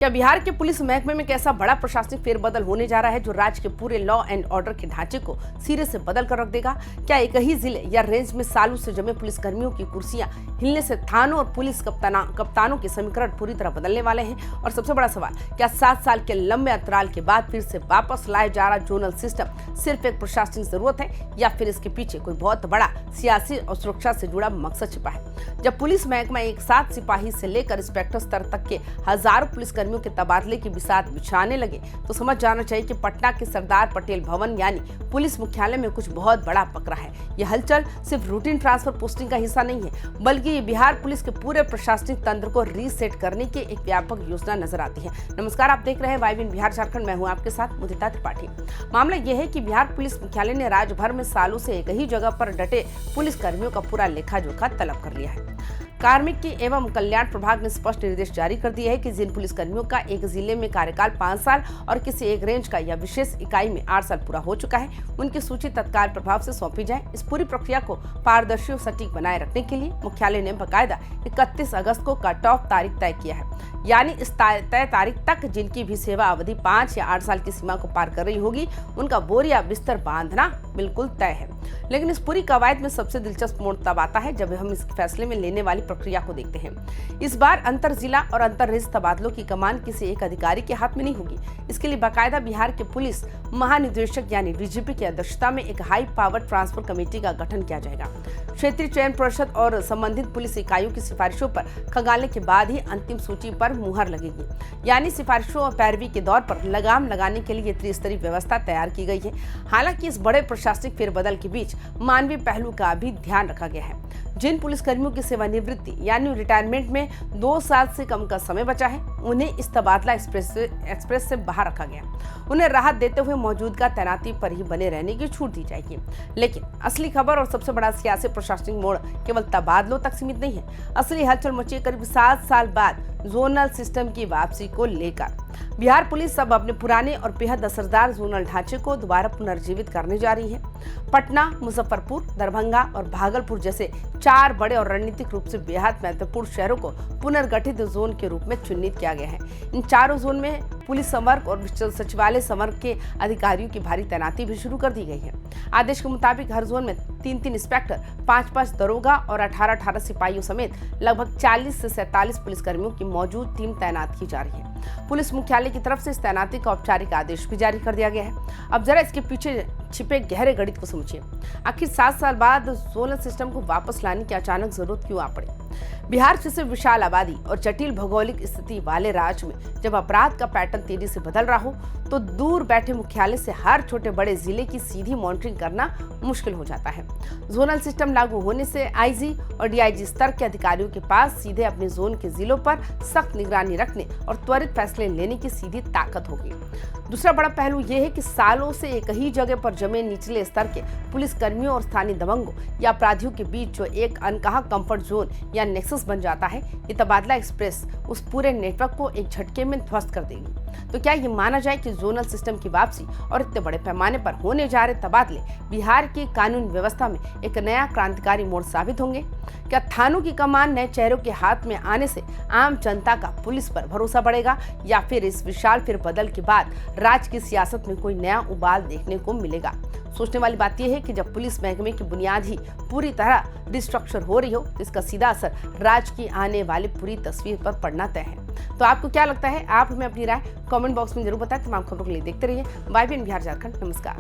क्या बिहार के पुलिस महकमे में कैसा बड़ा प्रशासनिक फेरबदल होने जा रहा है जो राज्य के पूरे लॉ एंड ऑर्डर के ढांचे को सिरे से बदल कर रख देगा? क्या एक ही जिले या रेंज में सालों से जमे पुलिस कर्मियों की कुर्सियां हिलने से थानों और पुलिस कप्तानों के समीकरण पूरी तरह बदलने वाले हैं? और सबसे बड़ा सवाल, क्या 7 साल के लंबे अंतराल के बाद फिर से वापस लाया जा रहा जोनल सिस्टम सिर्फ एक प्रशासनिक जरूरत है या फिर इसके पीछे कोई बहुत बड़ा सियासी और सुरक्षा से जुड़ा मकसद छिपा है? जब पुलिस महकमा एक साथ सिपाही से लेकर इंस्पेक्टर स्तर तक के हजारों पुलिसकर्मियों के तबादले की बिसात बिछाने लगे तो समझ जाना चाहिए कि पटना के सरदार पटेल भवन यानी पुलिस मुख्यालय में कुछ बहुत बड़ा पकड़ा है। यह हलचल सिर्फ रूटीन ट्रांसफर पोस्टिंग का हिस्सा नहीं है, बल्कि ये बिहार पुलिस के पूरे प्रशासनिक तंत्र को रीसेट करने की एक व्यापक योजना नजर आती है। नमस्कार, आप देख रहे हैं वाइबिन बिहार झारखंड। मैं हूं आपके साथ मुदिता त्रिपाठी। मामला यह है कि बिहार पुलिस मुख्यालय ने राज्य भर में सालों से एक ही जगह पर डटे पुलिस कर्मियों का पूरा लेखा जोखा तलब कर लिया है। कार्मिक एवं कल्याण प्रभाग ने स्पष्ट निर्देश जारी कर दिए है कि जिन पुलिस कर्मियों का एक जिले में कार्यकाल 5 साल और किसी एक रेंज का या विशेष इकाई में 8 साल पूरा हो चुका है, उनकी सूची तत्काल प्रभाव से सौंपी जाए। इस पूरी प्रक्रिया को पारदर्शी और सटीक बनाए रखने के लिए मुख्यालय ने बाकायदा 31 अगस्त को कट ऑफ तारीख तय किया है, यानी इस तय तारीख तक जिनकी भी सेवा अवधि 5 या 8 साल की सीमा को पार कर रही होगी, उनका बोरिया बिस्तर बांधना बिल्कुल तय है। लेकिन इस पूरी कवायद में सबसे दिलचस्प मोड़ तब आता है जब हम इस फैसले में लेने वाली प्रक्रिया को देखते हैं। इस बार अंतर जिला और अंतर रेंज तबादलों की कमान किसी एक अधिकारी के हाथ में नहीं होगी। इसके लिए बाकायदा बिहार के पुलिस महानिदेशक यानी डीजीपी की अध्यक्षता में एक हाई पावर ट्रांसफर कमेटी का गठन किया जाएगा। क्षेत्रीय चयन परिषद और संबंधित पुलिस इकाइयों की सिफारिशों पर खंगालने के बाद ही अंतिम सूची पर मुहर लगेगी, यानी सिफारिशों और पैरवी के दौर पर लगाम लगाने के लिए त्रिस्तरीय व्यवस्था तैयार की गई है। हालांकि इस बड़े प्रशासनिक फेरबदल के बीच मानवीय पहलू का भी ध्यान रखा गया है। जिन पुलिसकर्मियों की सेवानिवृत्ति यानी रिटायरमेंट में 2 साल से कम का समय बचा है, उन्हें इस तबादला एक्सप्रेस से बाहर रखा गया। उन्हें राहत देते हुए मौजूदा तैनाती पर ही बने रहने की छूट दी जाएगी। लेकिन असली खबर और सबसे बड़ा सियासी प्रशासनिक मोड़ केवल तबादलों तक सीमित नहीं है। असली हलचल मची है करीब 7 साल बाद जोनल सिस्टम की वापसी को लेकर। बिहार पुलिस अब अपने पुराने और बेहद असरदार जोनल ढांचे को दोबारा पुनर्जीवित करने जा रही है। पटना, मुजफ्फरपुर, दरभंगा और भागलपुर जैसे 4 बड़े और रणनीतिक रूप से बेहद महत्वपूर्ण शहरों को पुनर्गठित जोन के रूप में चिन्हित किया गया है। इन चारों जोन में पुलिस संवर्ग और सचिवालय संवर्ग के अधिकारियों की भारी तैनाती भी शुरू कर दी गई है। आदेश के मुताबिक हर जोन में 3-3 इंस्पेक्टर, 5-5 दरोगा और 18-18 सिपाहियों समेत लगभग 40 से 47 पुलिसकर्मियों की मौजूद टीम तैनात की जा रही है। पुलिस मुख्यालय की तरफ से इस तैनाती का औपचारिक आदेश भी जारी कर दिया गया है। अब जरा इसके पीछे छिपे गहरे गणित को समझिए। आखिर 7 साल बाद जोनल सिस्टम को वापस लाने की अचानक जरूरत क्यों आ पड़ी? बिहार जैसे विशाल आबादी और जटिल भौगोलिक स्थिति वाले राज्य में जब अपराध का पैटर्न तेजी से बदल रहा हो तो दूर बैठे मुख्यालय से हर छोटे बड़े जिले की सीधी मॉनिटरिंग करना मुश्किल हो जाता है। जोनल सिस्टम लागू होने से आईजी और डीआईजी स्तर के अधिकारियों के पास सीधे अपने जोन के जिलों पर सख्त निगरानी रखने और त्वरित फैसले लेने की सीधी ताकत होगी। दूसरा बड़ा पहलू यह है कि सालों से एक ही जगह पर जमे निचले स्तर के पुलिस कर्मियों और स्थानीय दबंगों या अपराधियों के बीच जो एक अनकहा कंफर्ट जोन या नेक्सस बन जाता है, ये तबादला एक्सप्रेस उस पूरे नेटवर्क को एक झटके में ध्वस्त कर देगी। तो क्या ये माना जाए कि जोनल सिस्टम की वापसी और इतने बड़े पैमाने पर होने जा रहे तबादले बिहार की कानून व्यवस्था में एक नया क्रांतिकारी मोड़ साबित होंगे? क्या थानों की कमान नए चेहरों के हाथ में आने से आम जनता का पुलिस पर भरोसा बढ़ेगा या फिर इस विशाल फेरबदल के बाद राज्य की सियासत में कोई नया उबाल देखने को मिलेगा? सोचने वाली बात यह है कि जब पुलिस महकमे की बुनियाद ही पूरी तरह रिस्ट्रक्चर हो रही हो तो इसका सीधा असर राज्य की आने वाली पूरी तस्वीर पर पड़ना तय है। तो आपको क्या लगता है? आप हमें अपनी राय कमेंट बॉक्स में जरूर बताएं। तमाम खबरों के लिए देखते रहिए वाइबिन बिहार झारखंड। नमस्कार।